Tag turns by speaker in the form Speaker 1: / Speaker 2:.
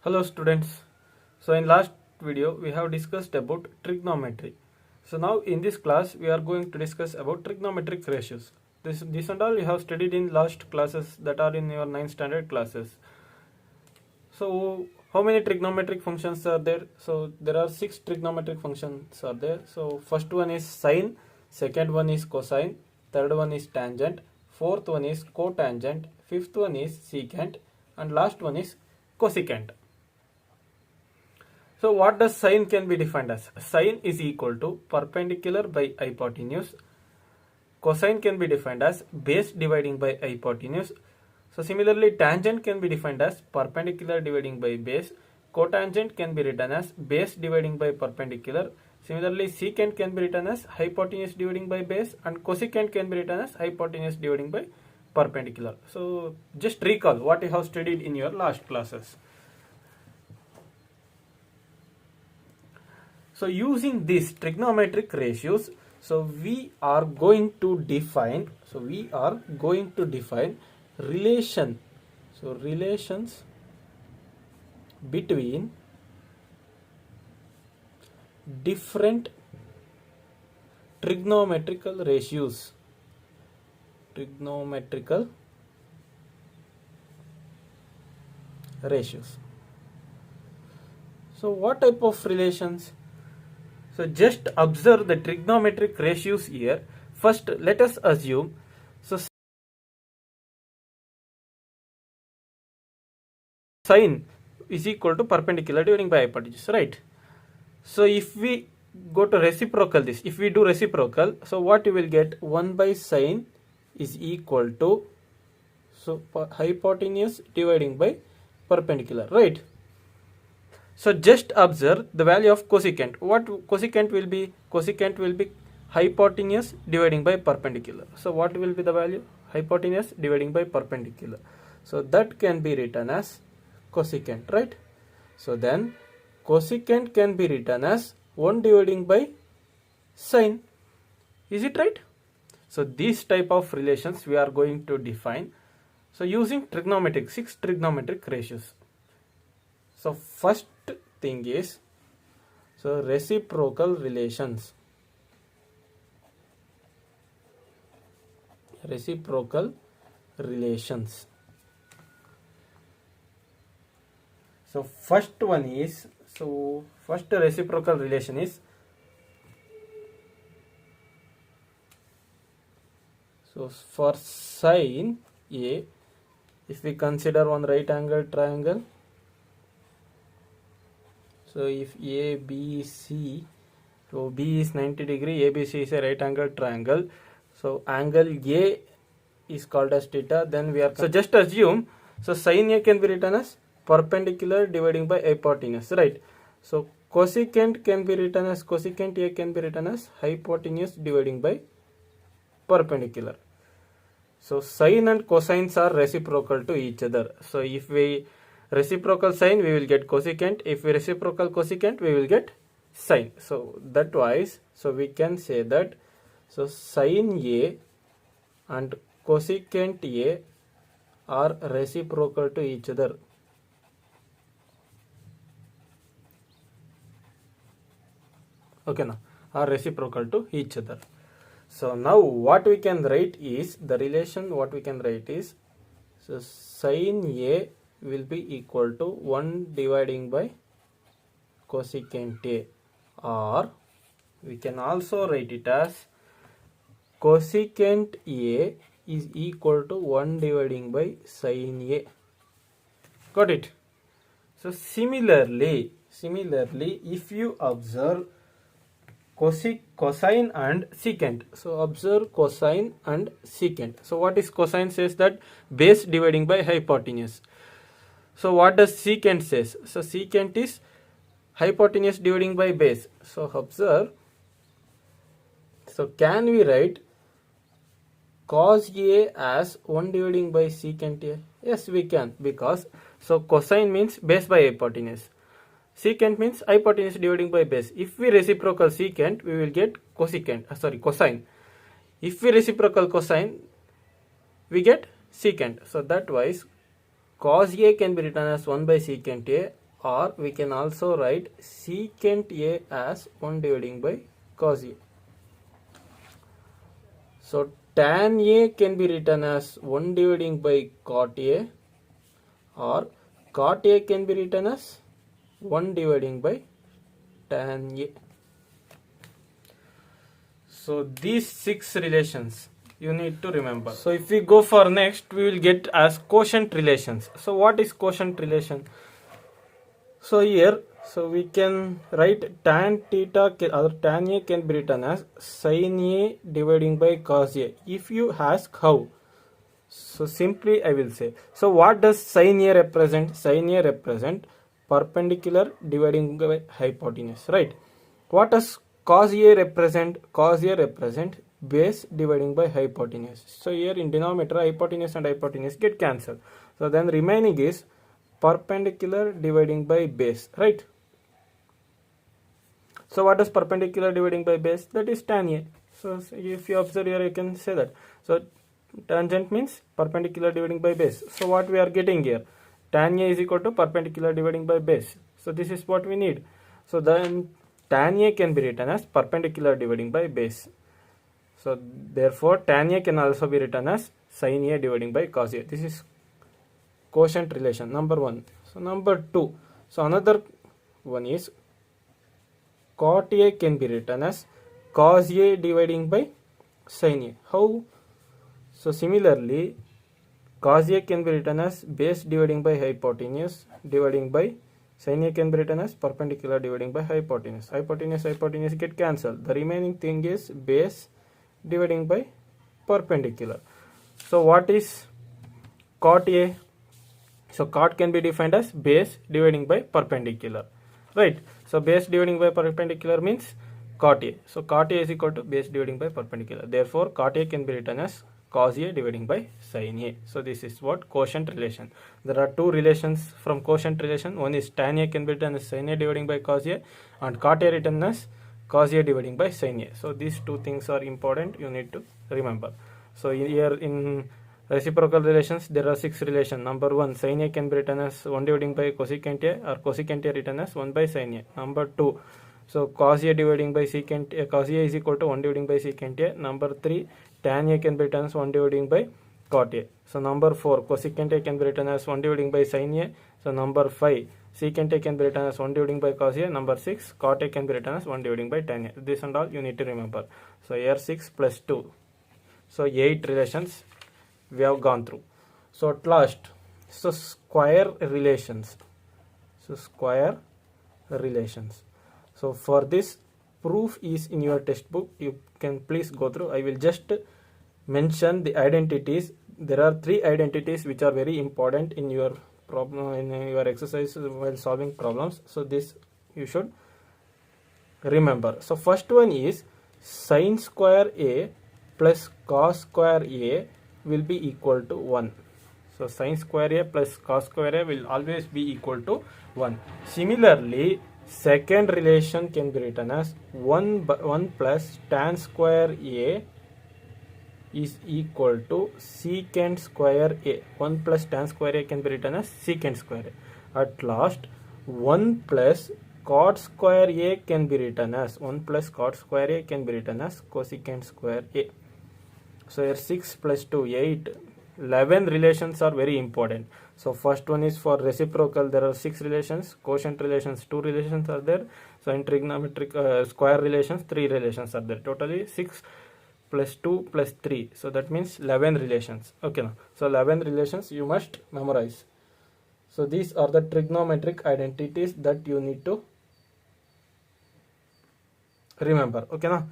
Speaker 1: Hello students. So in last video we have discussed about trigonometry. So now in this class we are going to discuss about trigonometric ratios. This and all you have studied in last classes that are in your 9th standard classes. So how many trigonometric functions are there? So there are 6 trigonometric functions are there. So first one is sine, second one is cosine, third one is tangent, fourth one is cotangent, fifth one is secant, and last one is cosecant. So what does sine can be defined as? Sine is equal to perpendicular by hypotenuse. Cosine can be defined as base dividing by hypotenuse. So similarly, tangent can be defined as perpendicular dividing by base. Cotangent can be written as base dividing by perpendicular. Similarly, secant can be written as hypotenuse dividing by base, and cosecant can be written as hypotenuse dividing by perpendicular. So just recall what you have studied in your last classes. So using these trigonometric ratios, we are going to define relation. So relations between different trigonometrical ratios. So what type of relations? So just observe the trigonometric ratios here. First, let us assume, so sine is equal to perpendicular dividing by hypotenuse, right? So if we go to reciprocal this, if we do reciprocal, so what you will get? 1 by sine is equal to, so hypotenuse dividing by perpendicular, right? So just observe the value of cosecant. What cosecant will be? Cosecant will be hypotenuse dividing by perpendicular. So what will be the value? Hypotenuse dividing by perpendicular. So that can be written as cosecant, right? So then cosecant can be written as 1 dividing by sine. Is it right? So these type of relations we are going to define. So using trigonometric, 6 trigonometric ratios. So first thing is, so reciprocal relations. So first one is, so first reciprocal relation is, so for sine A, if we consider one right angle triangle, so if ABC, so B is 90 degree, ABC is a right angle triangle, so angle A is called as theta, then we are, so just assume, so sine A can be written as perpendicular dividing by hypotenuse, right? So cosecant can be written as, cosecant A can be written as hypotenuse dividing by perpendicular. So sine and cosines are reciprocal to each other. So if we reciprocal sine, we will get cosecant. If we reciprocal cosecant, we will get sine. So that wise, so we can say that, so sine A and cosecant A are reciprocal to each other. Okay, now are reciprocal to each other. So now what we can write is, the relation what we can write is, so sine A will be equal to 1 dividing by cosecant A, or we can also write it as cosecant A is equal to 1 dividing by sine A. Got it? So similarly, if you observe cosine and secant, so observe cosine and secant. So what is cosine? Says that base dividing by hypotenuse. So what does secant says? So secant is hypotenuse dividing by base. So observe, so can we write cos A as 1 dividing by secant A? Yes, we can, because so cosine means base by hypotenuse, secant means hypotenuse dividing by base. If we reciprocal secant, we will get cosine. If we reciprocal cosine, we get secant. So that wise cos A can be written as 1 by secant A, or we can also write secant A as 1 dividing by cos A. So tan A can be written as 1 dividing by cot A, or cot A can be written as 1 dividing by tan A. So these 6 relations you need to remember. So if we go for next, we will get as quotient relations. So what is quotient relation? So here, so we can write tan theta or tan A can be written as sin A dividing by cos A. If you ask how, so simply I will say, so what does sin A represent? Sin A represent perpendicular dividing by hypotenuse, right? What does cos A represent? Cos A represent base dividing by hypotenuse. So here in denominator, hypotenuse and hypotenuse get cancelled. So then remaining is perpendicular dividing by base, right? So what is perpendicular dividing by base? That is tan A. So if you observe here, you can say that. So tangent means perpendicular dividing by base. So what we are getting here? Tan A is equal to perpendicular dividing by base. So this is what we need. So then tan A can be written as perpendicular dividing by base. So therefore tan A can also be written as sin A dividing by cos A. This is quotient relation number 1. So number 2. So another one is cot A can be written as cos A dividing by sin A. How? So similarly, cos A can be written as base dividing by hypotenuse dividing by sin A can be written as perpendicular dividing by hypotenuse. Hypotenuse get cancelled. The remaining thing is base dividing by perpendicular. So what is cot A? So cot can be defined as base dividing by perpendicular, right? So base dividing by perpendicular means cot A. So cot A is equal to base dividing by perpendicular. Therefore cot A can be written as cos A dividing by sin A. So this is what quotient relation. There are two relations from quotient relation. One is tan A can be written as sin A dividing by cos A, and cot A written as cos A dividing by sin A. So these two things are important, you need to remember. So here in reciprocal relations there are 6 relations. Number 1, sin A can be written as 1 dividing by cosecant A, or cosecant A written as 1 by sin A. Number 2, so cos A dividing by secant A, cos A is equal to 1 dividing by secant A. Number 3, tan A can be written as 1 dividing by cot A. So number 4, cosecant A can be written as 1 dividing by sin A. So number 5, secant A can be written as 1 dividing by cos A. Number 6, cot A can be written as 1 dividing by tan A. This and all you need to remember. So here 6 plus 2. So 8 relations we have gone through. So at last, so square relations. So square relations. So for this, proof is in your textbook. You can please go through. I will just mention the identities. There are 3 identities which are very important in your problem, in your exercise while solving problems. So this you should remember. So first one is sin square A plus cos square A will be equal to 1. So sin square A plus cos square A will always be equal to 1. Similarly, second relation can be written as 1 plus tan square A is equal to secant square A. 1 plus tan square A can be written as secant square A. At last, 1 plus cot square A can be written as cosecant square A. So here 6 plus 2, 8, 11 relations are very important. So first one is for reciprocal, there are 6 relations, quotient relations 2 relations are there. So in trigonometric square relations 3 relations are there. Totally 6 plus 2 plus 3. So that means 11 relations. Okay, now so 11 relations you must memorize. So these are the trigonometric identities that you need to remember. Okay, now